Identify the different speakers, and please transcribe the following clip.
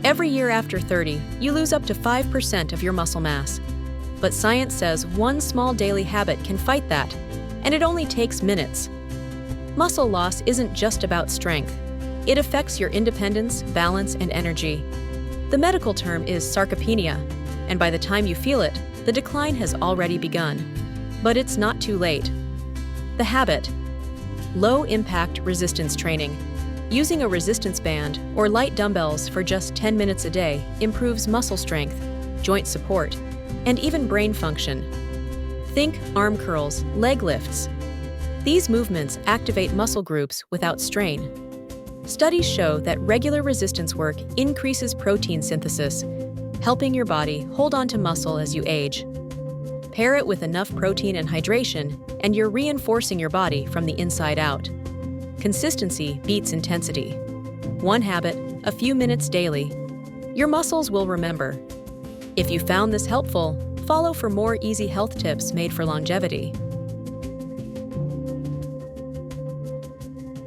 Speaker 1: Every year after 30, you lose up to 5% of your muscle mass. But science says one small daily habit can fight that, and it only takes minutes. Muscle loss isn't just about strength. It affects your independence, balance, and energy. The medical term is sarcopenia, and by the time you feel it, the decline has already begun. But it's not too late. The habit: low-impact resistance training. Using a resistance band or light dumbbells for just 10 minutes a day improves muscle strength, joint support, and even brain function. Think arm curls, leg lifts. These movements activate muscle groups without strain. Studies show that regular resistance work increases protein synthesis, helping your body hold on to muscle as you age. Pair it with enough protein and hydration, and you're reinforcing your body from the inside out. Consistency beats intensity. One habit, a few minutes daily. Your muscles will remember. If you found this helpful, follow for more easy health tips made for longevity.